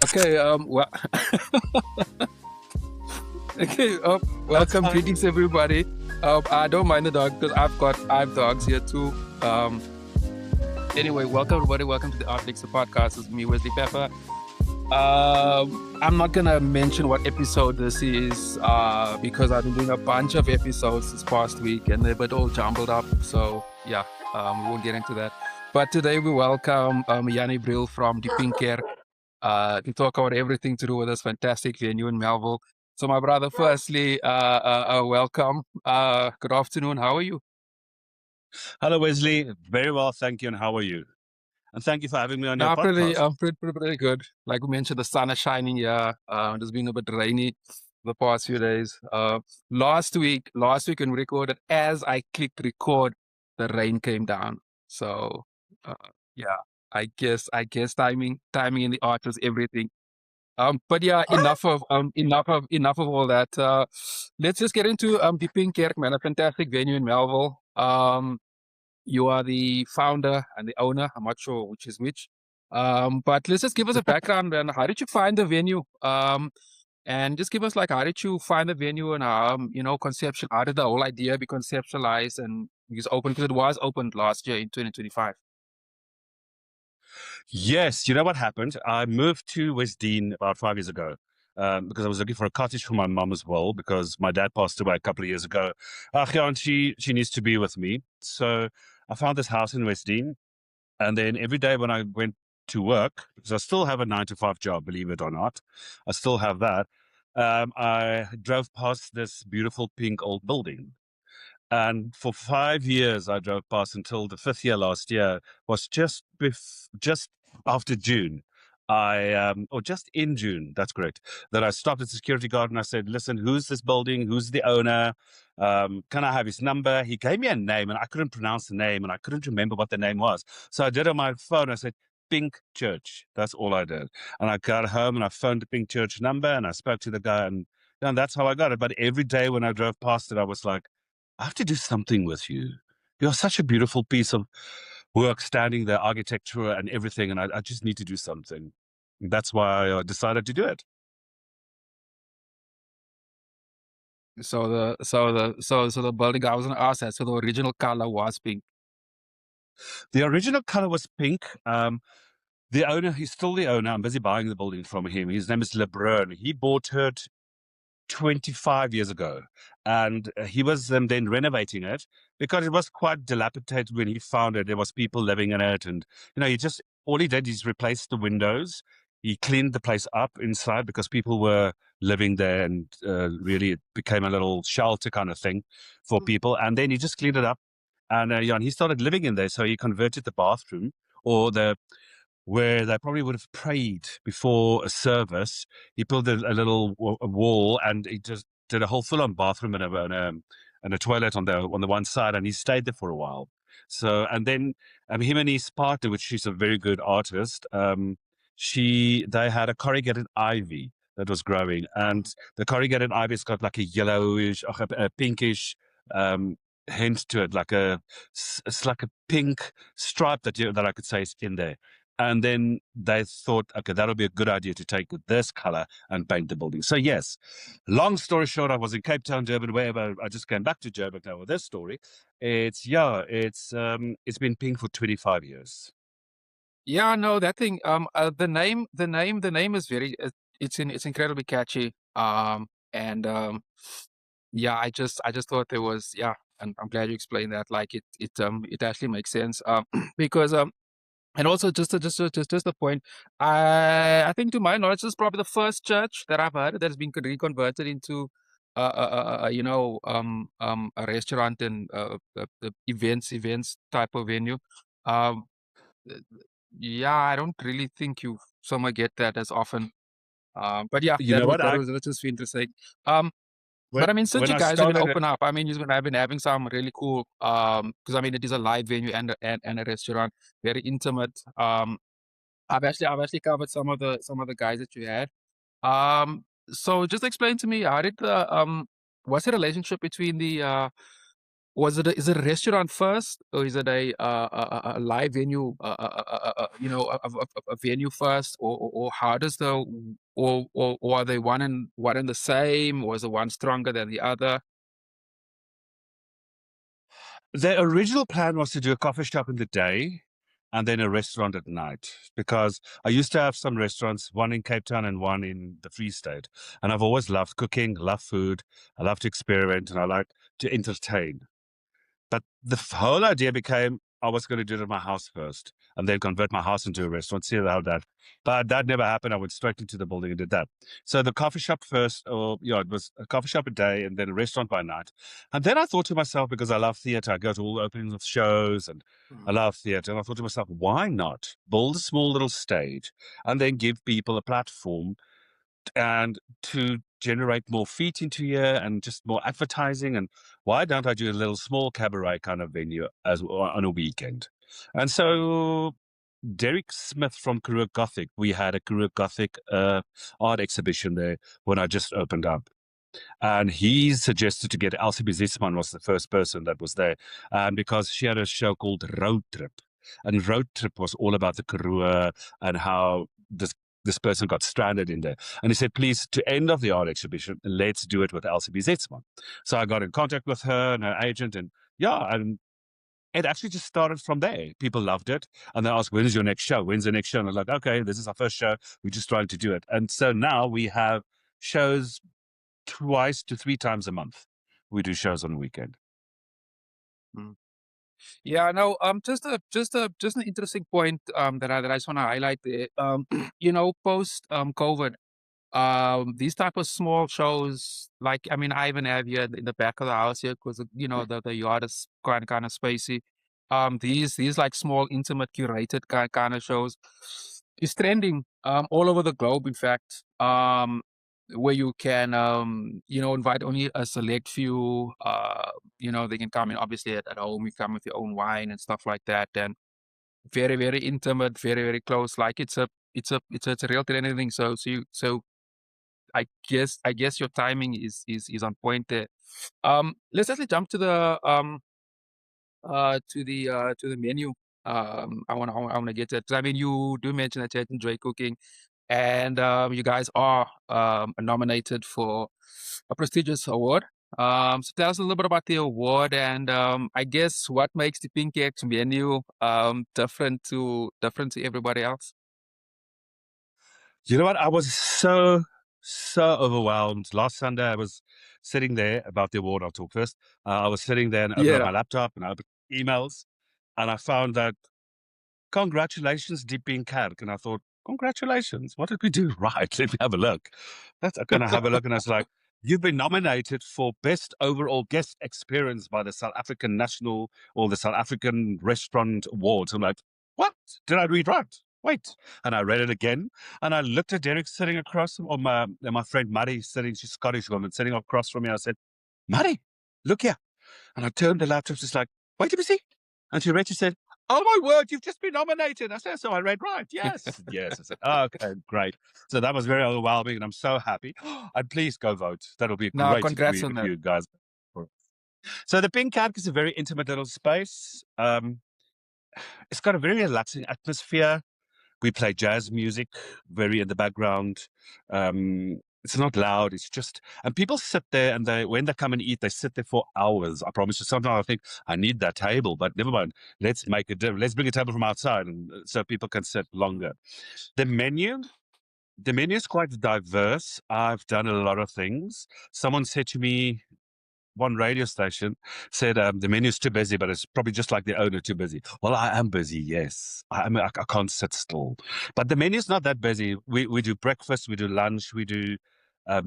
Okay, well, okay, welcome, greetings everybody. I don't mind the dog because I have dogs here too. Anyway, welcome everybody. Welcome to the Lexcia podcast. It's me, Wesley Pepper. I'm not gonna mention what episode this is because I've been doing a bunch of episodes this past week and they're a bit all jumbled up. So yeah, we won't get into that. But today we welcome Yanni Briel from Die Pienk Kerk to talk about everything to do with this fantastic venue in Melville. So my brother, firstly, welcome. Good afternoon. How are you? Hello, Wesley. Very well, thank you. And how are you? And thank you for having me on your podcast. Pretty good. Like we mentioned, the sun is shining here. It's been a bit rainy the past few days. Last week when we recorded, as I clicked record, the rain came down. So, yeah, I guess timing in the art was everything. But yeah, enough of all that. Let's just get into Die Pienk Kerk, man, a fantastic venue in Melville. You are the founder and the owner. I'm not sure which is which. But let's just give us a background and how did you find the venue? And just give us like how did you find the venue and conception? How did the whole idea be conceptualized and because it was opened last year in 2025. Yes, you know what happened? I moved to West Dean about 5 years ago because I was looking for a cottage for my mum as well because my dad passed away a couple of years ago. And she needs to be with me. So I found this house in West Dean. And then every day when I went to work, because I still have a 9 to 5 job, believe it or not, I still have that. I drove past this beautiful pink old building. And for 5 years, I drove past until the fifth year last year was just after June. Or just in June, that's correct, that I stopped at the security guard and I said, listen, who's this building? Who's the owner? Can I have his number? He gave me a name and I couldn't pronounce the name and I couldn't remember what the name was. So I did on my phone. I said, Pienk Church. That's all I did. And I got home and I phoned the Pienk Church number and I spoke to the guy and that's how I got it. But every day when I drove past it, I was like, I have to do something with you. You're such a beautiful piece of work, standing there, architecture and everything, and I just need to do something. That's why I decided to do it. So the building, I was gonna ask that. So the original color was pink. The original color was pink. The owner, he's still the owner. I'm busy buying the building from him. His name is Lebrun. He bought it 25 years ago, and he was then renovating it because it was quite dilapidated when he found it. There was people living in it, and all he did is replace the windows. He cleaned the place up inside because people were living there, and really it became a little shelter kind of thing for people. And then he just cleaned it up, and and he started living in there. So he converted the bathroom or where they probably would have prayed before a service. He built a little wall, and he just did a whole full-on bathroom and a toilet on the one side, and he stayed there for a while. So, and then him and his partner, which she's a very good artist, they had a corrugated ivy that was growing, and the corrugated ivy's got like a yellowish, a pinkish hint to it, it's like a pink stripe that I could say is in there. And then they thought, okay, that'll be a good idea to take this color and paint the building. So yes, long story short, I was in Cape Town, Durban, wherever. I just came back to Durban now with this story. It's been pink for 25 years. Yeah, no, that thing. The name is it's incredibly catchy. Yeah, I just thought there was and I'm glad you explained that. Like it actually makes sense. Because and also just the point. I think to my knowledge, this is probably the first church that I've heard that has been reconverted into a restaurant and the events type of venue. Um, yeah, I don't really think you somewhere get that as often. But yeah, You know what? that's just interesting. But I mean, since When you I guys are going to started, open up, I mean, I've been having some really cool, because I mean, it is a live venue and a restaurant, very intimate. I've actually covered some of the guys that you had. So just explain to me, how did what's the relationship between is it a restaurant first, or is it a live venue? A venue first, or how does the or are they one and the same, or is the one stronger than the other? The original plan was to do a coffee shop in the day and then a restaurant at night, because I used to have some restaurants, one in Cape Town and one in the Free State. And I've always loved cooking, love food, I love to experiment, and I like to entertain. But the whole idea became I was going to do it at my house first and then convert my house into a restaurant, see how that. But that never happened. I went straight into the building and did that. So the coffee shop first, or it was a coffee shop a day and then a restaurant by night. And then I thought to myself, because I love theatre, I go to all the openings of shows and I love theatre. And I thought to myself, why not build a small little stage and then give people a platform and to generate more feet into here and just more advertising? And why don't I do a little small cabaret kind of venue as on a weekend? And so Derek Smith from Career Gothic, we had a Career Gothic art exhibition there when I just opened up. And he suggested to get Elsie Zisman, was the first person that was there, because she had a show called Road Trip. And Road Trip was all about the Karoo and how this person got stranded in there. And he said, please, to end of the art exhibition, let's do it with Elsie Zisman. So I got in contact with her and her agent, and and it actually just started from there. People loved it. And they asked, when's your next show? When's the next show? And I was like, okay, this is our first show. We're just trying to do it. And so now we have shows 2 to 3 times a month. We do shows on the weekend. Yeah, no, just an interesting point that I just want to highlight there. Post COVID, these type of small shows, like, I mean, I even have here in the back of the house here, because the yard is kind of spacey. These like small, intimate, curated kind of shows is trending all over the globe. In fact, where you can invite only a select few. They can come in obviously at home. You come with your own wine and stuff like that, and very, very intimate, very, very close. Like it's a real trending thing. So I guess your timing is on point there. Let's actually jump to the menu. I want to get to it. I mean, you do mention that you enjoy cooking, and you guys are nominated for a prestigious award. So tell us a little bit about the award, and I guess what makes the Pienk Kerk menu different to everybody else. You know what? I was so overwhelmed. Last Sunday, I was sitting there about the award. I'll talk first. I was sitting there and opened up my laptop and I opened emails, and I found that congratulations, Diepienkkerk. And I thought, congratulations. What did we do right? Let me have a look. I'm going to have a look. And I was like, you've been nominated for Best Overall Guest Experience by the South African National or the South African Restaurant Awards. I'm like, what? Did I read right? Wait. And I read it again. And I looked at Derek sitting across, or my friend Maddie sitting, she's a Scottish woman, sitting across from me. I said, Maddie, look here. And I turned the laptop, just like, wait a minute. And she read, she said, oh my word, you've just been nominated. I said, so I read right. Yes. Yes. I said, oh, okay, great. So that was very overwhelming, and I'm so happy. And please go vote. That'll be great Congrats if on that. you guys. So the Pienk Kerk is a very intimate little space. It's got a very relaxing atmosphere. We play jazz music very in the background. It's not loud. It's just, and people sit there, and when they come and eat, they sit there for hours. I promise you. Sometimes I think I need that table, but never mind. Let's bring a table from outside, and so people can sit longer. The menu is quite diverse. I've done a lot of things. Someone said to me, one radio station said the menu's too busy, but it's probably just like the owner, too busy. Well, I am busy, yes. I can't sit still. But the menu's not that busy. We do breakfast, we do lunch, we do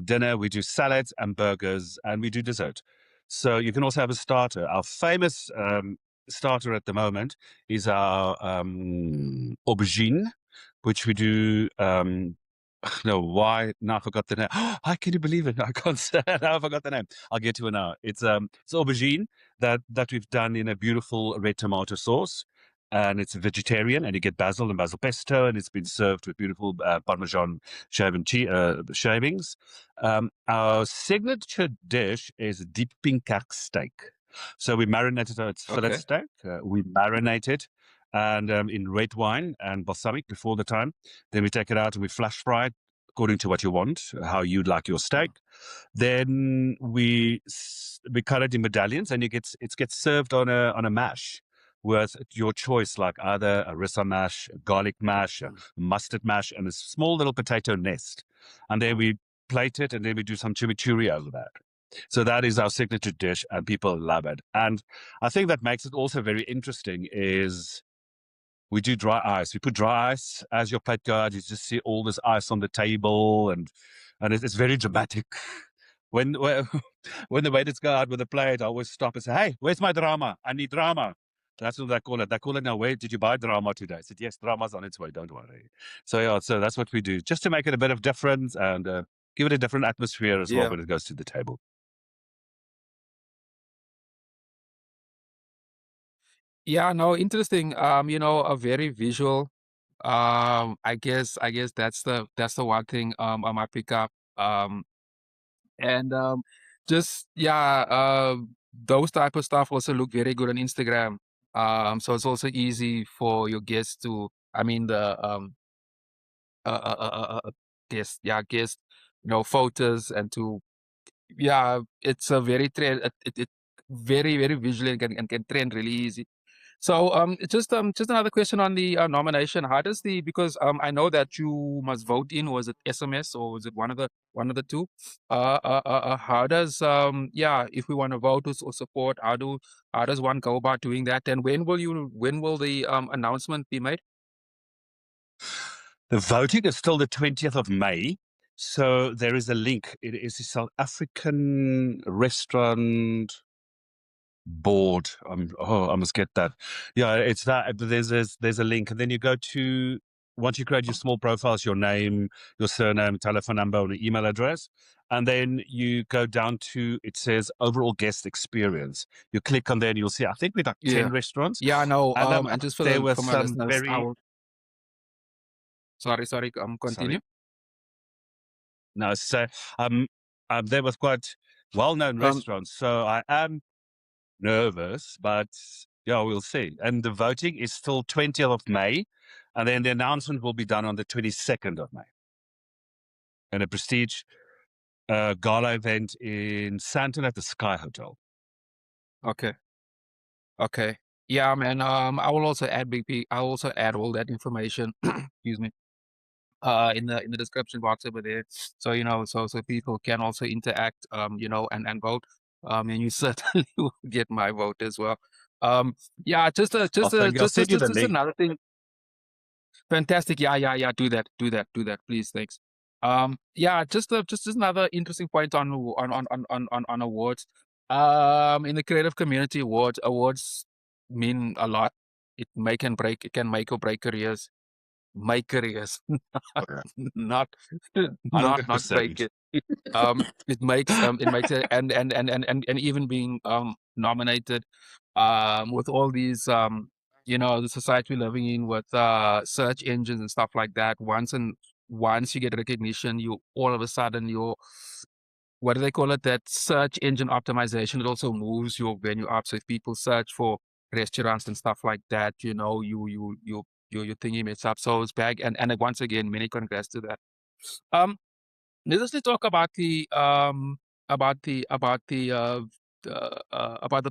dinner, we do salads and burgers, and we do dessert. So you can also have a starter. Our famous starter at the moment is our aubergine, which we do no, why? No, I forgot the name. How can you believe it? I can't say it. I forgot the name. I'll get to it now. It's aubergine that we've done in a beautiful red tomato sauce, and it's vegetarian, and you get basil and basil pesto, and it's been served with beautiful Parmesan shavings. Our signature dish is Diepienkkerk steak. So we marinated its fillet Okay. steak. We marinate it and in red wine and balsamic before the time. Then we take it out and we flash fry it according to what you want, how you'd like your steak. Then we cut it in medallions, and it gets served on a mash with your choice, like either a rissa mash, a garlic mash, a mustard mash, and a small little potato nest. And then we plate it, and then we do some chimichurri over that. So that is our signature dish, and people love it. And I think that makes it also very interesting is we do dry ice. We put dry ice as your plate guard. You just see all this ice on the table, and it's very dramatic. When when the waiters go out with a plate, I always stop and say, "Hey, where's my drama? I need drama." That's what they call it. They call it now. Where did you buy drama today? I said, "Yes, drama's on its way. Don't worry." So yeah, so that's what we do, just to make it a bit of difference and give it a different atmosphere as well when it goes to the table. Yeah, no, interesting. A very visual. I guess that's the one thing I might pick up. And just yeah, those type of stuff also look very good on Instagram. So it's also easy for your guests to, I mean the guest, photos and to it's a very trend. It very very visually and can trend really easy. So just another question on the nomination. How does because I know that you must vote in, was it SMS or was it one of the two? How does if we want to vote or support, how does one go about doing that? And when will the announcement be made? The voting is still the 20th of May. So there is a link. It is a South African restaurant board. I must get that. Yeah, it's that. But there's a link, and then you go to, once you create your small profiles, your name, your surname, telephone number, and email address, and then you go down to, it says overall guest experience. You click on there, and you'll see. I think we've got 10 restaurants. Yeah, no. And just there were for my some listeners, very sorry. Continue. sorry. No, so there was quite well-known restaurants. So I am nervous, but yeah, we'll see. And the voting is still 20th of May, and then the announcement will be done on the 22nd of May. And a prestige gala event in Sandton at the Sky Hotel. Okay. Okay. Yeah, man. I will also add I'll also add all that information. Excuse me. In the description box over there, so so people can also interact, and vote. And you certainly will get my vote as well. Yeah, just a just I'll a just send just you the just, just link. another thing. Fantastic. Yeah. Do that, please. Thanks. Yeah, just another interesting point on awards. In the creative community, awards mean a lot. It can make or break careers. Make careers, not not break 100%. it. It makes it, and even being nominated with all these the society we're living in with search engines and stuff like that. Once you get recognition, you all of a sudden you're, what do they call it, that search engine optimization, it also moves your venue up. So if people search for restaurants and stuff like that, your thingy makes up. So it's back, and once again, many congrats to that. Let's just talk about the about the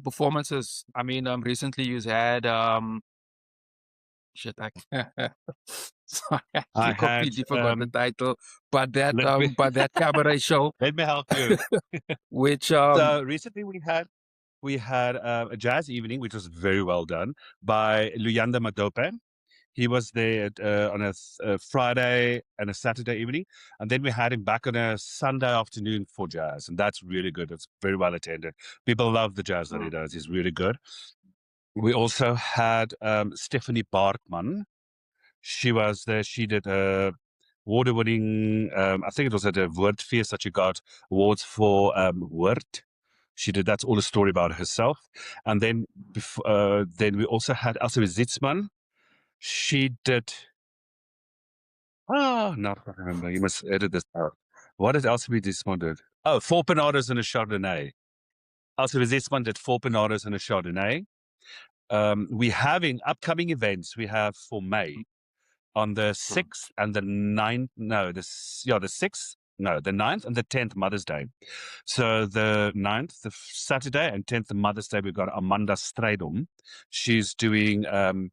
performances. I mean, recently you had shit. Sorry, I I actually had, completely forgot the title, but that let me, but that cabaret show, let me help you. which So recently we had a jazz evening, which was very well done by Luyanda Madope. He was there on a Friday and a Saturday evening, and then we had him back on a Sunday afternoon for jazz, and that's really good. It's very well attended. People love the jazz that he does. He's really good. We also had Stephanie Bartman. She was there. She did a award-winning, I think it was at a Woordfeest that she got awards for Woord. She did, that's all a story about herself. And then then we also had Elsa Zitzman. She did, no, I can't remember. You must edit this out. What did Elsa Zitzman did? Oh, 4 Panadas and a Chardonnay. Also, with this one, did 4 Pinatas and a Chardonnay. We're having upcoming events. We have for May on the 6th and the 9th. No, the 6th. No, the 9th and the 10th Mother's Day. So the 9th, the Saturday, and 10th, the Mother's Day, we've got Amanda Strydom. She's doing the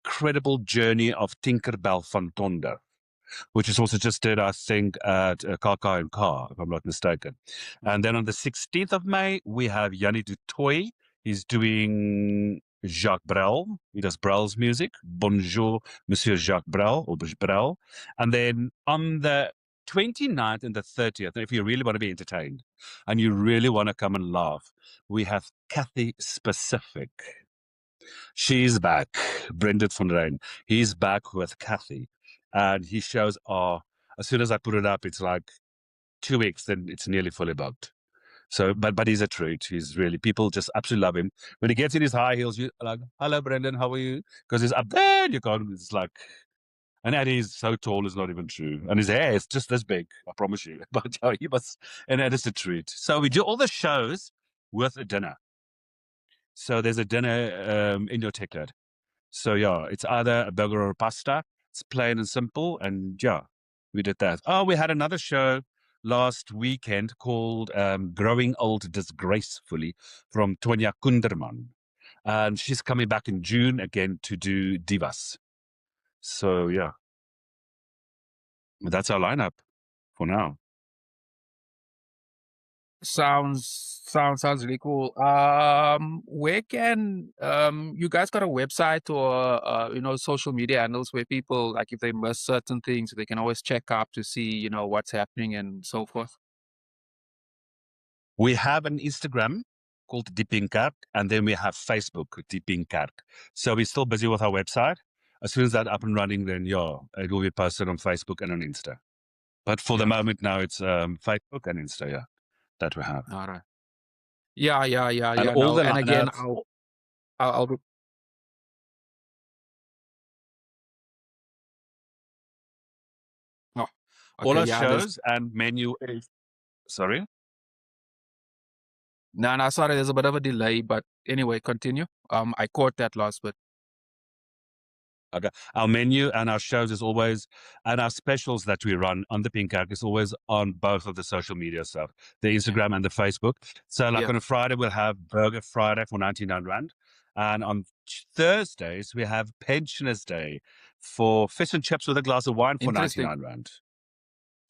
incredible journey of Tinkerbell van Tonder, which is also just did, I think, at Kaka and Car, if I'm not mistaken. And then on the 16th of May, we have Yanni Toit. He's doing Jacques Brel. He does Brel's music. Bonjour, Monsieur Jacques Brel, or Brel. And then on the 29th and the 30th, if you really want to be entertained and you really want to come and laugh, we have Cathy Specific. She's back. Brendan van Rhyn. He's back with Cathy. And his shows are, as soon as I put it up, it's like 2 weeks, then it's nearly fully booked. So, but he's a treat. He's really, people just absolutely love him. When he gets in his high heels, you're like, hello, Brendan, how are you? Because he's up there, and you can't, it's like, and he's so tall, it's not even true. And his hair is just this big, I promise you. But yeah, he must, and that is a treat. So we do all the shows with a dinner. So there's a dinner in your ticket. So yeah, it's either a burger or a pasta. It's plain and simple. And yeah, we did that. Oh, we had another show last weekend called Growing Old Disgracefully from Tonya Koenderman. And she's coming back in June again to do Divas. So yeah, that's our lineup for now. Sounds really cool. Where can you guys got a website or social media handles where people, like, if they miss certain things, they can always check up to see what's happening and so forth? We have an Instagram called Diepienkkerk, and then we have Facebook, Die Pienk Kerk. So we're still busy with our website. As soon as that's up and running, then yeah, it will be posted on Facebook and on Insta. But for the moment now, it's Facebook and Insta, yeah, that we have. All right. Yeah. And all the and again, lineups- I'll oh, all okay, our yeah, shows and menu is, sorry? no, sorry, there's a bit of a delay, but anyway, continue. I caught that last bit. Okay. Our menu and our shows is always, and our specials that we run on the Pienk Kerk is always on both of the social media stuff, the Instagram and the Facebook. So like Yeah. on a Friday, we'll have Burger Friday for 99 Rand. And on Thursdays, we have Pensioners Day for fish and chips with a glass of wine for Interesting. 99 Rand.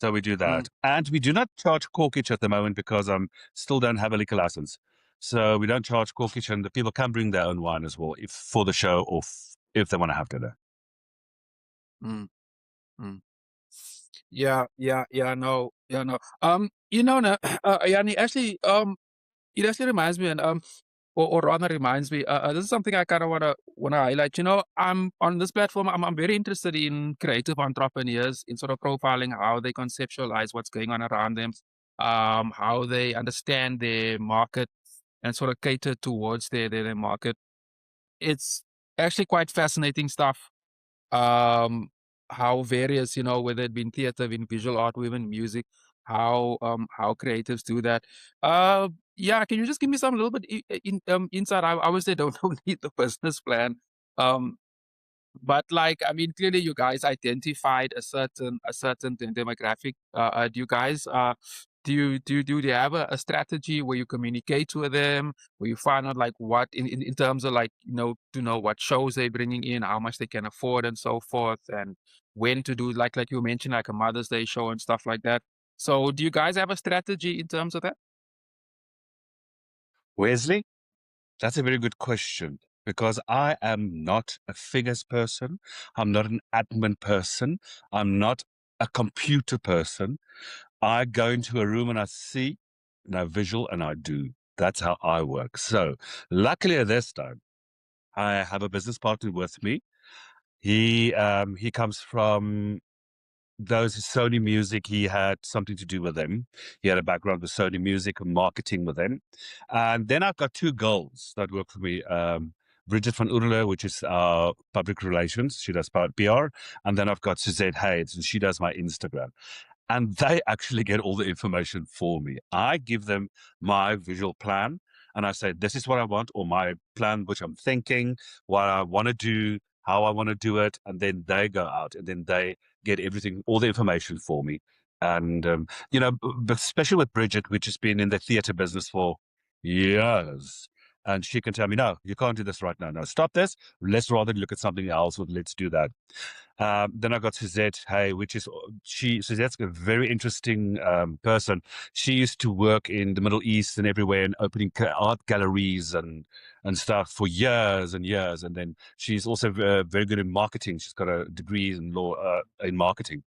So we do that. And we do not charge corkage at the moment because still don't have a liquor license. So we don't charge corkage, and the people can bring their own wine as well if for the show or if they want to have dinner. Yeah, no. Yanni, actually, it actually reminds me, and or rather reminds me, this is something I kind of wanna highlight. I'm on this platform. I'm very interested in creative entrepreneurs, in sort of profiling how they conceptualize what's going on around them, how they understand their market, and sort of cater towards their market. It's actually quite fascinating stuff. How various, whether it be in theater, in visual art, or even music, how creatives do that. Yeah, can you just give me some little bit insight? I obviously don't need the business plan. But like, I mean, clearly you guys identified a certain demographic. Do you guys do you have a strategy where you communicate with them, where you find out like what in terms of like to know what shows they're bringing in, how much they can afford, and so forth, and when to do like you mentioned, like a Mother's Day show and stuff like that. So do you guys have a strategy in terms of that? Wesley, that's a very good question because I am not a figures person. I'm not an admin person. I'm not a computer person. I go into a room and I see, and I visual, and I do. That's how I work. So luckily at this time, I have a business partner with me. He comes from those Sony Music. He had something to do with them. He had a background with Sony Music and marketing with them. And then I've got two girls that work for me. Bridget van Oerle, which is public relations. She does PR. And then I've got Suzette Hayes, and she does my Instagram. and they actually get all the information for me. I give them my visual plan, and I say, this is what I want, or my plan, which I'm thinking, what I want to do, how I want to do it, and then they go out and then they get everything, all the information for me. And, but especially with Bridget, which has been in the theatre business for years. And she can tell me, no, you can't do this right now. No, stop this. Let's rather look at something else, or let's do that. Then I got Suzette, hey, which is Suzette's a very interesting person. She used to work in the Middle East and everywhere and opening art galleries and stuff for years and years. And then she's also very good in marketing. She's got a degree in law in marketing.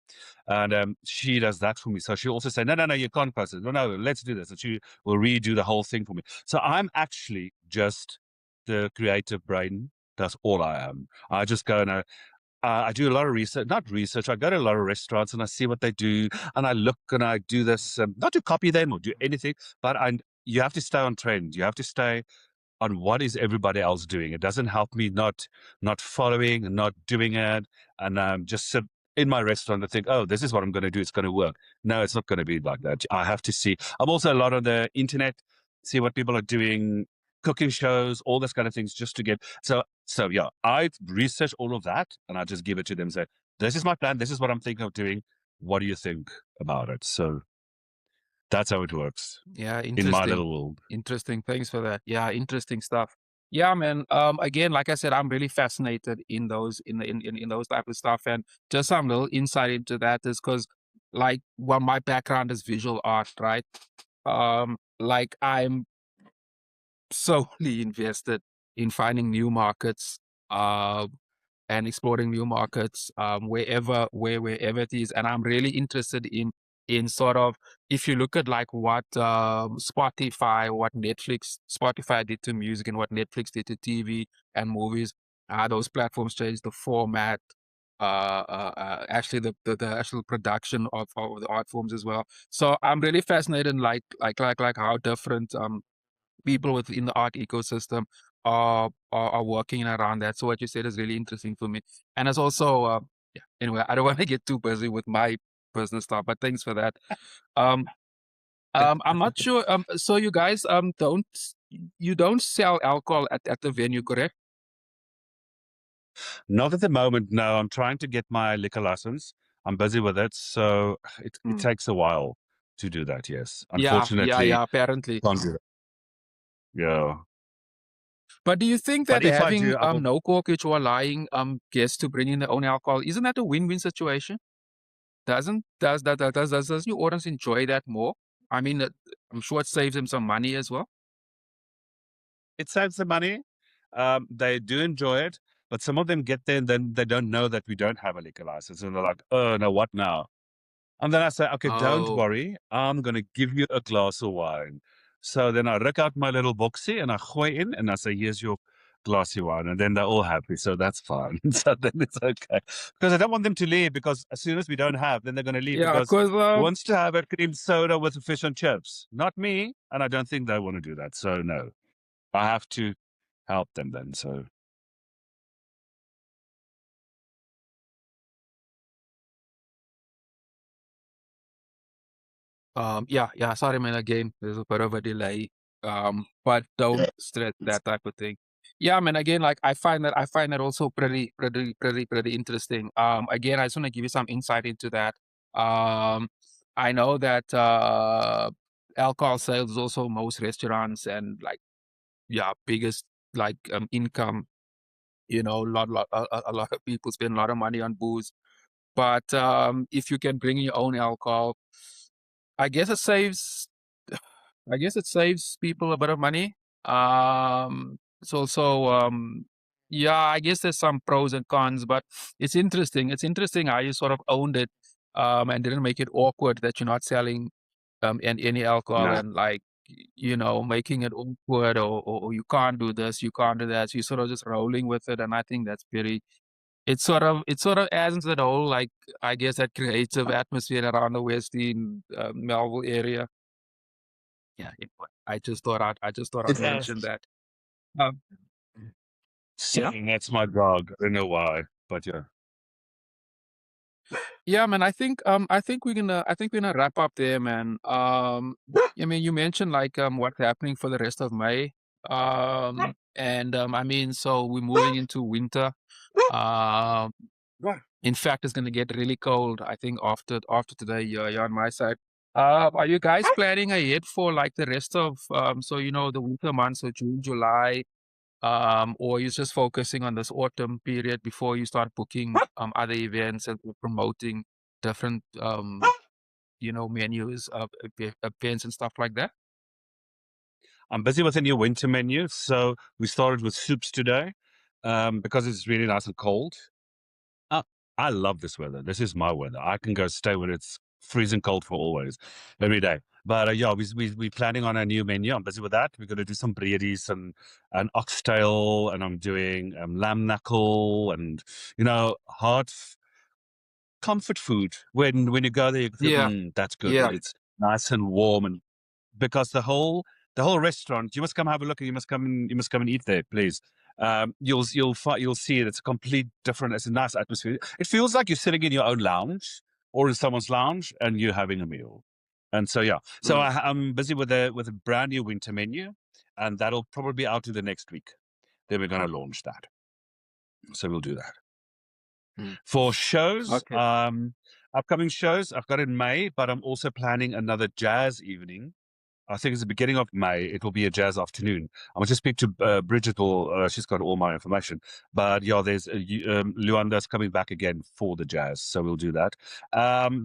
And she does that for me. So she'll also say, no, you can't post it. No, let's do this. And she will redo the whole thing for me. So I'm actually just the creative brain. That's all I am. I just go and I do a lot of research, not research. I go to a lot of restaurants and I see what they do, and I look and I do this, not to copy them or do anything, but you have to stay on trend. You have to stay on what is everybody else doing. It doesn't help me not following and not doing it, and just sit in my restaurant and think, oh, this is what I'm going to do. It's going to work. No, it's not going to be like that. I have to see. I'm also a lot on the internet, see what people are doing, cooking shows, all this kind of things, just to get. So yeah, I research all of that and I just give it to them and say, this is my plan. This is what I'm thinking of doing. What do you think about it? So that's how it works. Yeah, in my little world. Interesting. Thanks for that. Yeah, interesting stuff. Yeah, man. Again, like I said, I'm really fascinated in those in those type of stuff, and just some little insight into that is because, like, well, my background is visual art, right? Like I'm solely invested in finding new markets, and exploring new markets, wherever it is, and I'm really interested in sort of, if you look at like what Spotify, what Spotify did to music and what Netflix did to TV and movies, those platforms changed the format, actually the actual production of the art forms as well. So I'm really fascinated in like how different people within the art ecosystem are working around that. So what you said is really interesting for me, and it's also yeah. Anyway, I don't want to get too busy with my business stuff, but thanks for that. I'm not sure. So you guys don't sell alcohol at the venue, correct? Not at the moment, no. I'm trying to get my liquor license. I'm busy with it, so it takes a while to do that, yes. Unfortunately, yeah, apparently. can't do that. Yeah. But do you think But that if I having do, I will. no corkage or allowing guests to bring in their own alcohol, isn't that a win-win situation? Does your audience enjoy that more? I mean, I'm sure it saves them some money as well. It saves the money. They do enjoy it, but some of them get there and then they don't know that we don't have a liquor license, and they're like, "Oh no, what now?" And then I say, "Okay, don't Oh, worry. I'm gonna give you a glass of wine." So then I rip out my little boxy and I gooi in and I say, "Here's your glass of wine," and then they're all happy. So that's fine. So then it's okay, because I don't want them to leave, because as soon as we don't have, then they're gonna leave, yeah, because because who wants to have a cream soda with fish and chips? Not me, and I don't think they want to do that. So no, I have to help them then. So yeah. Sorry, man. Again, there's a bit of a delay. But don't stress that type of thing. Yeah, man. Again, like I find that also pretty interesting. Again, I just want to give you some insight into that. I know that alcohol sales is also most restaurants and like biggest like income. A lot of people spend a lot of money on booze, but if you can bring your own alcohol, I guess it saves people a bit of money. It's also yeah, I guess there's some pros and cons, but it's interesting. It's interesting how you sort of owned it, and didn't make it awkward that you're not selling any alcohol, no. and like making it awkward, or you can't do this, you can't do that. So you're sort of just rolling with it, and I think that's very. It sort of adds into the whole, like, I guess, that creative atmosphere around the Western Melville area. Yeah, anyway, I just thought I'd mention that. Um, yeah. Saying that's my dog. I don't know why, but yeah. Yeah, man. I think we're gonna wrap up there, man. I mean, you mentioned like what's happening for the rest of May. And I mean, so we're moving into winter. Um, in fact, it's gonna get really cold. I think after today, yeah, on my side. Are you guys planning ahead for like the rest of so the winter months, so June, July, or you're just focusing on this autumn period before you start booking other events and promoting different menus, events and stuff like that? I'm busy with a new winter menu. So we started with soups today because it's really nice and cold. Uh, I love this weather. This is my weather. I can go stay when it's freezing cold for always, every day. But yeah, we're planning on a new menu. I'm busy with that. We're going to do some breadies and oxtail, and I'm doing lamb knuckle and, hard comfort food. When you go there, you feel, Yeah, that's good. yeah. It's nice and warm, and because the whole restaurant, you must come have a look, and you must come and eat there, please. You'll see it. It's a complete different. It's a nice atmosphere. It feels like you're sitting in your own lounge or in someone's lounge, and you're having a meal. And so yeah, so Mm, I'm busy with a brand new winter menu, and that'll probably be out in the next week. Then we're going to launch that. So we'll do that. mm. For shows, Okay. upcoming shows, I've got in May, but I'm also planning another jazz evening. I think it's the beginning of May. It will be a jazz afternoon. I'm going to speak to Bridget, or she's got all my information. But yeah, there's Luanda's coming back again for the jazz, so we'll do that.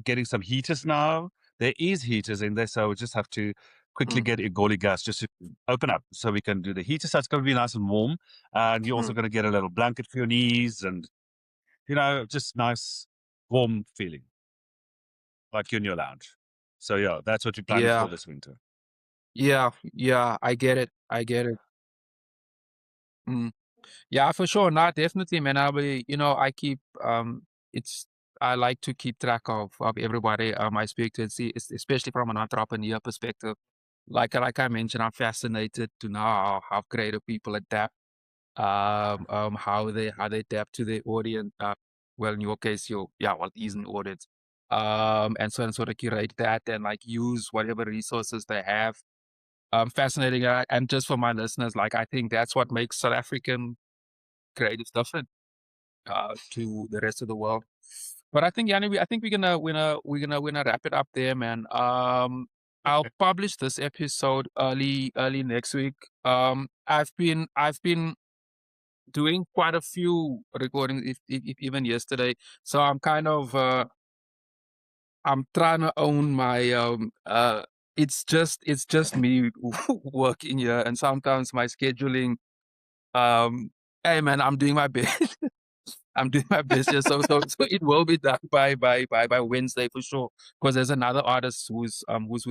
Getting some heaters now. There is heaters in there, so we just have to quickly Mm, get Igoli gas just to open up so we can do the heater. So it's going to be nice and warm, and you're also mm. going to get a little blanket for your knees, and just nice warm feeling like you're in your lounge. So yeah, that's what we're planning for Yeah, this winter. yeah, yeah. I get it. I get it. Mm. Yeah, for sure. Not definitely, man. I keep it's I like to keep track of everybody I speak to, and see, especially from an entrepreneur perspective. Like I mentioned, I'm fascinated to know how creative people adapt, how they adapt to their audience. Well, in your case, it is an audience. And sort of curate that and like use whatever resources they have. Fascinating. And just for my listeners, like I think that's what makes South African creative different to the rest of the world. But I think Yanni, I think we're gonna wrap it up there, man. I'll publish this episode early next week. I've been doing quite a few recordings, if even yesterday. So I'm kind of I'm trying to own my it's just me working here, and sometimes my scheduling. Um, hey man, I'm doing my best. I'm doing my best here, so it will be done by Wednesday for sure. Because there's another artist whose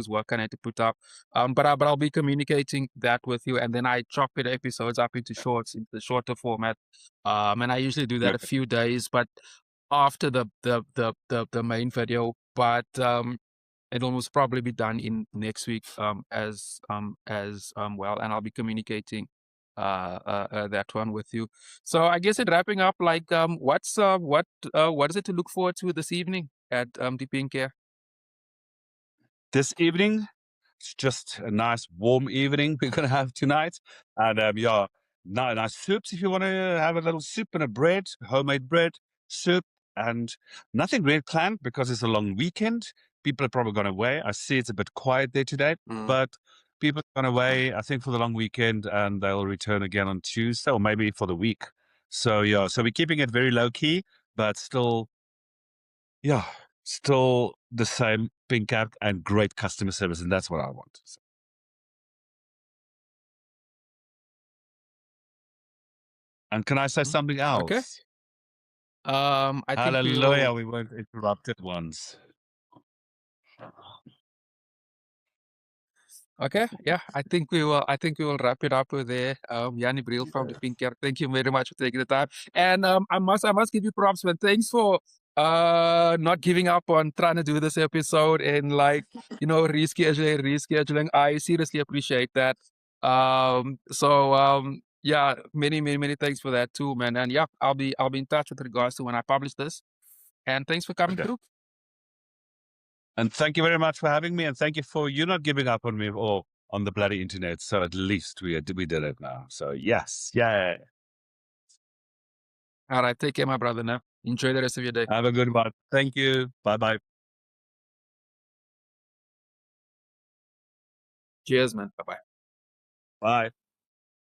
work I need to put up. But I'll be communicating that with you, and then I chop it episodes up into shorts, into the shorter format. And I usually do that a Okay. few days, but after the main video. But it'll most probably be done in next week as well, and I'll be communicating that one with you. So I guess in wrapping up, like what is it to look forward to this evening at Die Pienk Kerk? This evening, it's just a nice warm evening we're going to have tonight. And yeah, nice soups if you want to have a little soup and a bread, homemade bread, soup, and nothing really planned because it's a long weekend. People are probably going away. I see it's a bit quiet there today, Mm. but people are going away, I think, for the long weekend, and they'll return again on Tuesday or maybe for the week. So yeah, so we're keeping it very low key, but still, yeah, still the same Pienk Kerk and great customer service, and that's what I want. So, and can I say Mm. something Okay. else? I think Hallelujah, we'll. we weren't interrupted once. Okay, yeah, I think we will wrap it up with there. Yanni Briel from the Pienk Kerk. Thank you very much for taking the time. And I must give you props, man. Thanks for not giving up on trying to do this episode and like, rescheduling. I seriously appreciate that. So yeah, many thanks for that too, man. And yeah, I'll be in touch with regards to when I publish this. And thanks for coming Okay. through. And thank you very much for having me, and thank you for you not giving up on me or on the bloody internet. So at least we did it now. So yes, yeah. All right. Take care, my brother. Now enjoy the rest of your day. Have a good one. Thank you. Bye-bye. Cheers, man. Bye-bye. Bye.